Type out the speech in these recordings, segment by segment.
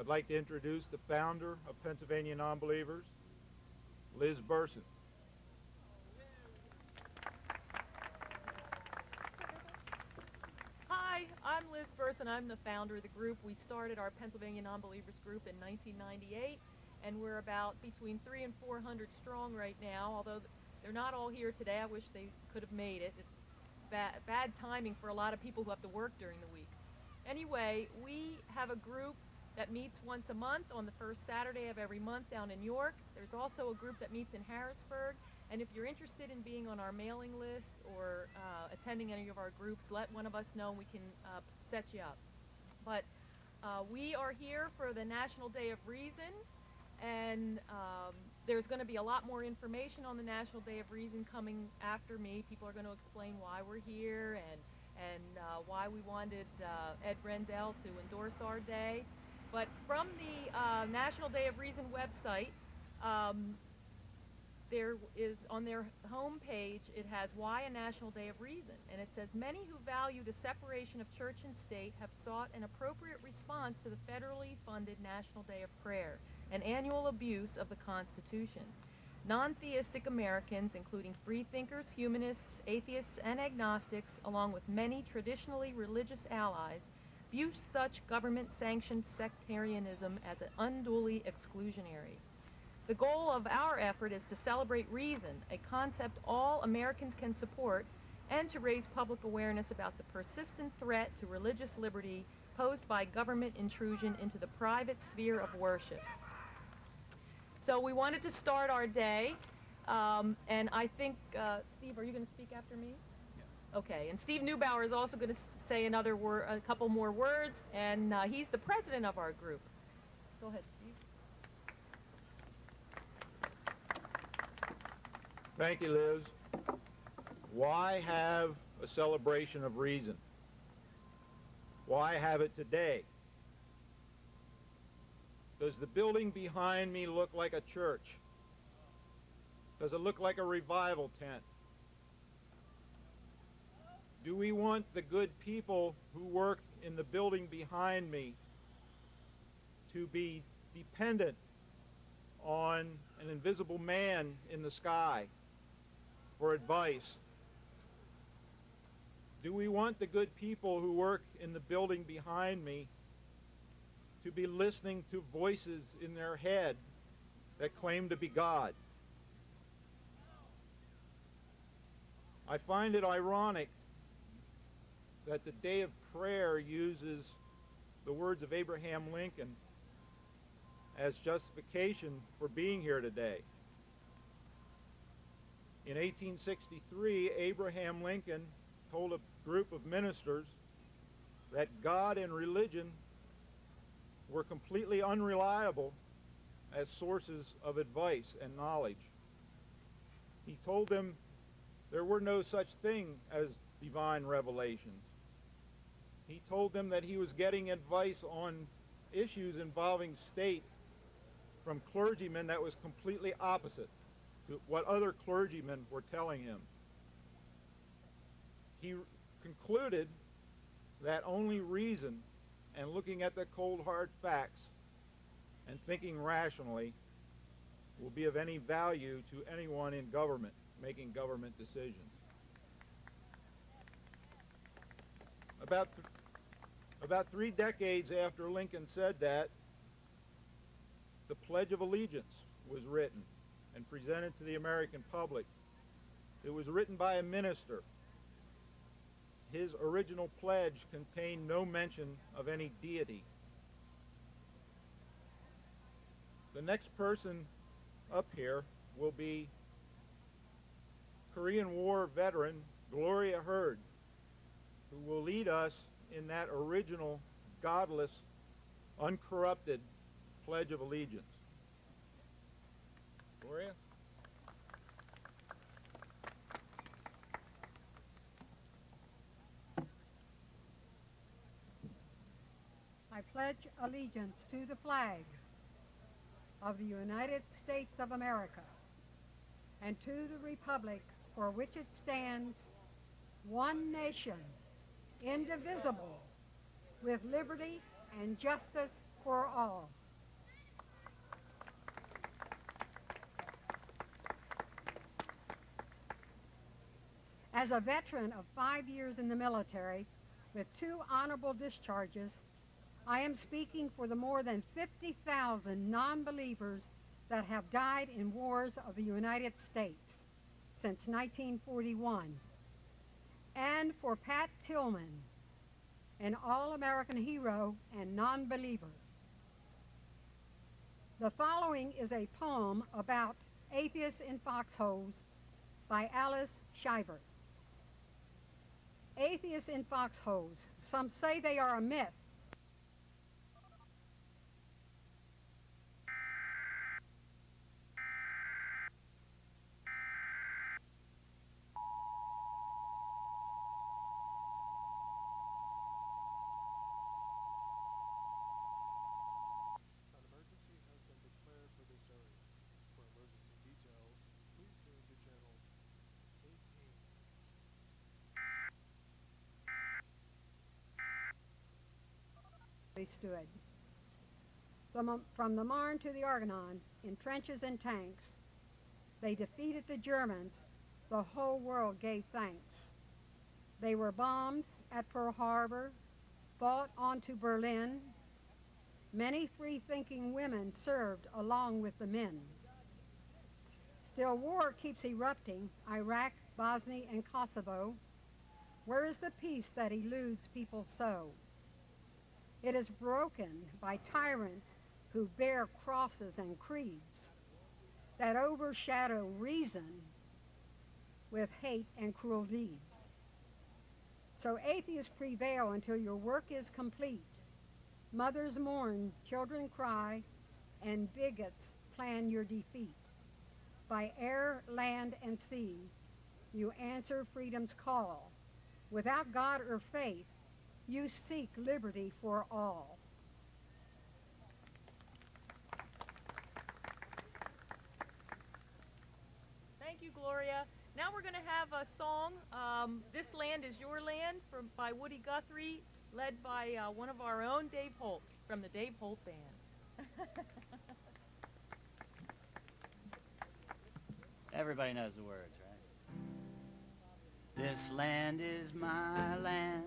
I'd like to introduce the founder of Pennsylvania Nonbelievers, Liz Burson. Hi, I'm Liz Burson. I'm the founder of the group. We started our Pennsylvania Nonbelievers group in 1998, and we're about between 300 and 400 strong right now, although they're not all here today. I wish they could have made it. It's bad timing for a lot of people who have to work during the week. Anyway, we have a group that meets once a month on the first Saturday of every month down in York. There's also a group that meets in Harrisburg, and if you're interested in being on our mailing list or attending any of our groups, let one of us know and we can set you up. But we are here for the National Day of Reason, and there's going to be a lot more information on the National Day of Reason coming after me. People are going to explain why we're here and why we wanted Ed Rendell to endorse our day. But from the National Day of Reason website, there is on their home page, it has Why a National Day of Reason, and it says, many who value the separation of church and state have sought an appropriate response to the federally funded National Day of Prayer, an annual abuse of the Constitution. Non-theistic Americans, including freethinkers, humanists, atheists, and agnostics, along with many traditionally religious allies, view such government-sanctioned sectarianism as unduly exclusionary. The goal of our effort is to celebrate reason, a concept all Americans can support, and to raise public awareness about the persistent threat to religious liberty posed by government intrusion into the private sphere of worship. So we wanted to start our day, and I think, Steve, are you going to speak after me? Yeah. Okay, and Steve Neubauer is also going to say a couple more words, and he's the president of our group. Go ahead, Steve. Thank you, Liz. Why have a celebration of reason? Why have it today? Does the building behind me look like a church? Does it look like a revival tent? Do we want the good people who work in the building behind me to be dependent on an invisible man in the sky for advice? Do we want the good people who work in the building behind me to be listening to voices in their head that claim to be God? I find it ironic that the day of prayer uses the words of Abraham Lincoln as justification for being here today. In 1863, Abraham Lincoln told a group of ministers that God and religion were completely unreliable as sources of advice and knowledge. He told them there were no such thing as divine revelations. He told them that he was getting advice on issues involving state from clergymen that was completely opposite to what other clergymen were telling him. He concluded that only reason and looking at the cold hard facts and thinking rationally will be of any value to anyone in government making government decisions. About 3 decades after Lincoln said that, the Pledge of Allegiance was written and presented to the American public. It was written by a minister. His original pledge contained no mention of any deity. The next person up here will be Korean War veteran Gloria Hurd, who will lead us in that original, godless, uncorrupted Pledge of Allegiance. Gloria? I pledge allegiance to the flag of the United States of America and to the republic for which it stands, one nation, indivisible, with liberty and justice for all. As a veteran of 5 years in the military with 2 honorable discharges, I am speaking for the more than 50,000 non-believers that have died in wars of the United States since 1941, and for Pat Tillman, an all-American hero and non-believer. The following is a poem about atheists in foxholes by Alice Shiver. Atheists in foxholes. Some say they are a myth. An emergency has been declared for this area. For emergency details, please move to channel 18. They stood. From the Marne to the Argonne, in trenches and tanks, they defeated the Germans. The whole world gave thanks. They were bombed at Pearl Harbor, fought on to Berlin. Many free-thinking women served along with the men. Still war keeps erupting, Iraq, Bosnia, and Kosovo. Where is the peace that eludes people so? It is broken by tyrants who bear crosses and creeds that overshadow reason with hate and cruel deeds. So atheists prevail until your work is complete. Mothers mourn, children cry, and bigots plan your defeat. By air, land, and sea, you answer freedom's call. Without God or faith, you seek liberty for all. Thank you, Gloria. Now we're going to have a song, This Land Is Your Land, by Woody Guthrie, led by one of our own, Dave Holt, from the Dave Holt Band. Everybody knows the words, right? This land is my land.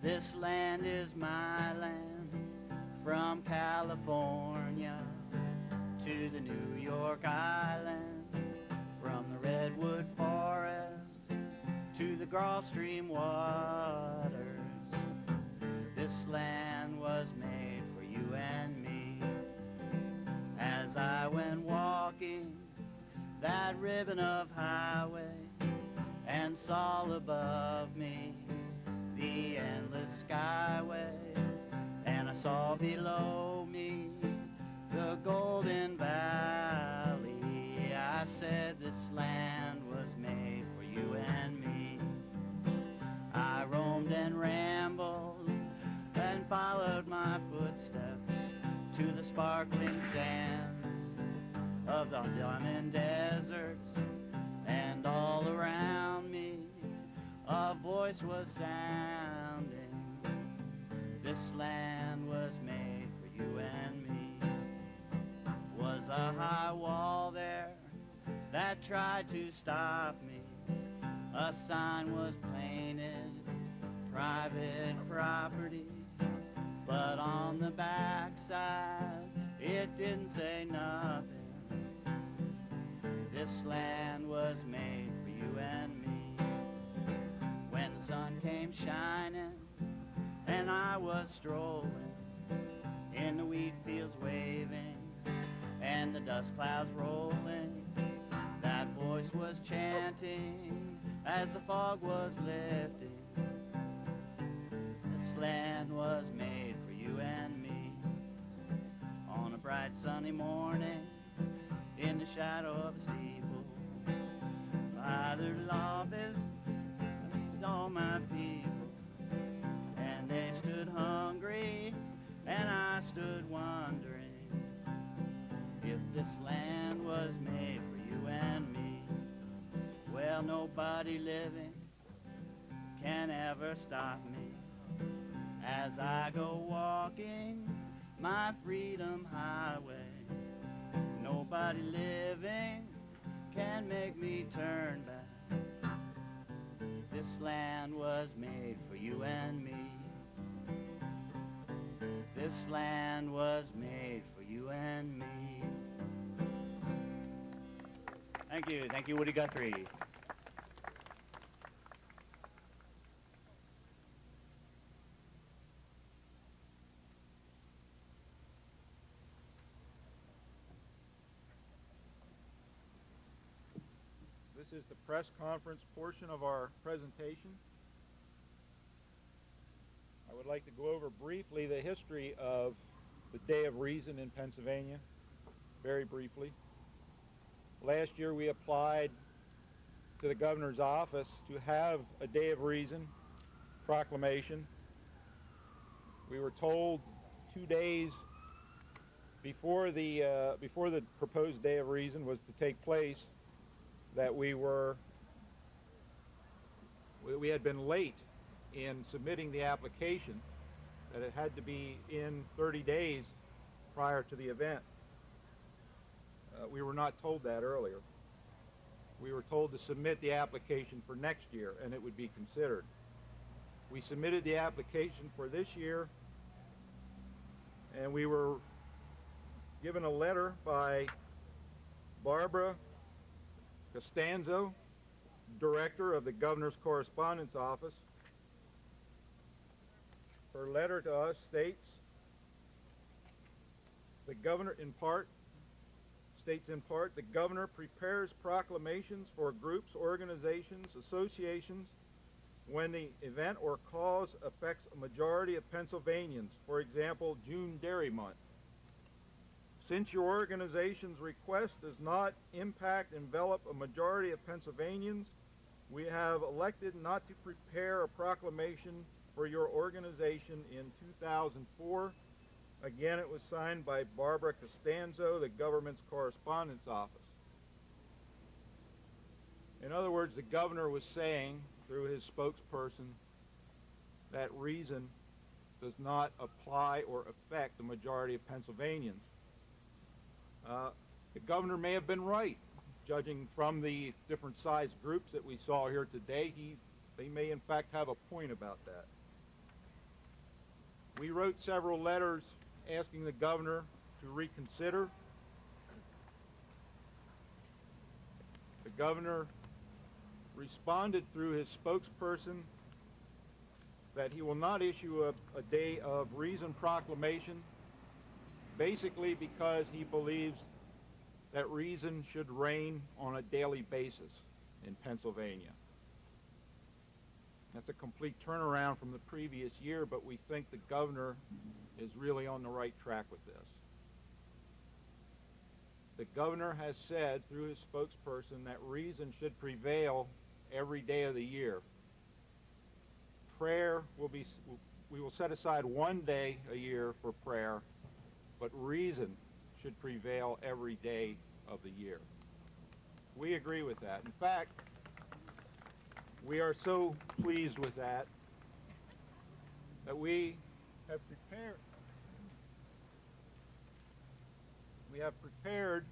This land is my land. From California to the New York Island. From the redwood forest to the Gulf Stream waters. This land was made for you and me. As I went walking that ribbon of highway and saw above me the endless skyway, and I saw below me the golden valley, I said this land was made for you and me. I roamed and rambled and followed my footsteps to the sparkling sands of the diamond deserts, and all around me a voice was sounding. This land was made for you and me. Was a high wall there that tried to stop me. A sign was painted, private property, but on the backside it didn't say nothing. This land was made for you and me. When the sun came shining and I was strolling in the wheat fields waving and the dust clouds rolling, that voice was chanting as the fog was lifting. This land was made for you and me. On a bright sunny morning in the shadow of a steeple, by their office I saw my people, and they stood hungry and I stood wondering if this land was made for you and me. Well, nobody living can ever stop me as I go walking my freedom highway. Nobody living can make me turn back. This land was made for you and me. This land was made for you and me. Thank you, Woody Guthrie. This is the press conference portion of our presentation. I would like to go over briefly the history of the Day of Reason in Pennsylvania, very briefly. Last year we applied to the governor's office to have a Day of Reason proclamation. We were told 2 days before the proposed Day of Reason was to take place that we had been late in submitting the application, that it had to be in 30 days prior to the event. We were not told that earlier. We were told to submit the application for next year and it would be considered. We submitted the application for this year and we were given a letter by Barbara Costanzo, director of the Governor's Correspondence Office. Her letter to us states, the governor the governor prepares proclamations for groups, organizations, associations when the event or cause affects a majority of Pennsylvanians, for example, June Dairy Month. Since your organization's request does not envelop a majority of Pennsylvanians, we have elected not to prepare a proclamation for your organization in 2004. Again, it was signed by Barbara Costanzo, the government's correspondence office. In other words, the governor was saying, through his spokesperson, that reason does not apply or affect the majority of Pennsylvanians. The governor may have been right, judging from the different size groups that we saw here today. They may in fact have a point about that. We wrote several letters asking the governor to reconsider. The governor responded through his spokesperson that he will not issue a Day of Reason proclamation, basically because he believes that reason should reign on a daily basis in Pennsylvania. That's a complete turnaround from the previous year, but we think the governor is really on the right track with this. The governor has said through his spokesperson that reason should prevail every day of the year. We will set aside one day a year for prayer, but reason should prevail every day of the year. We agree with that. In fact, we are so pleased with that we have prepared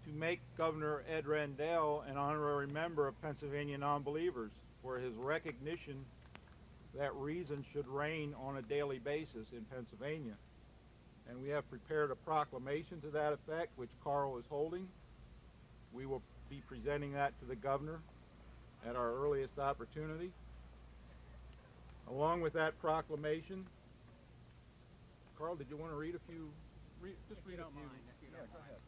to make Governor Ed Rendell an honorary member of Pennsylvania Nonbelievers for his recognition that reason should reign on a daily basis in Pennsylvania. And we have prepared a proclamation to that effect, which Carl is holding. We will be presenting that to the governor at our earliest opportunity. Along with that proclamation, Carl, did you want to read a few? Just read a few. If you don't Go mind. ahead.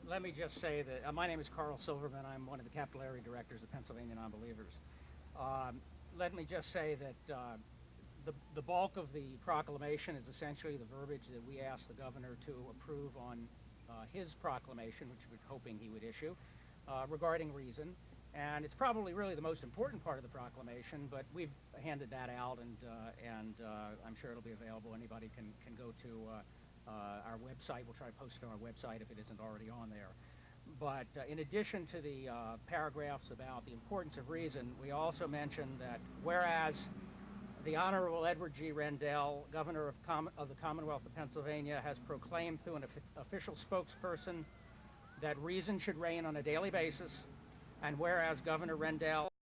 Let me just say that my name is Carl Silverman. I'm one of the capillary directors of Pennsylvania Nonbelievers. Let me just say that the bulk of the proclamation is essentially the verbiage that we asked the governor to approve on his proclamation, which we're hoping he would issue, regarding reason. And it's probably really the most important part of the proclamation, but we've handed that out, and I'm sure it'll be available. Anybody can go to our website. We'll try to post it on our website if it isn't already on there. But in addition to the paragraphs about the importance of reason, we also mentioned that whereas the Honorable Edward G. Rendell, Governor of the Commonwealth of Pennsylvania, has proclaimed through an official spokesperson that reason should reign on a daily basis, and whereas Governor Rendell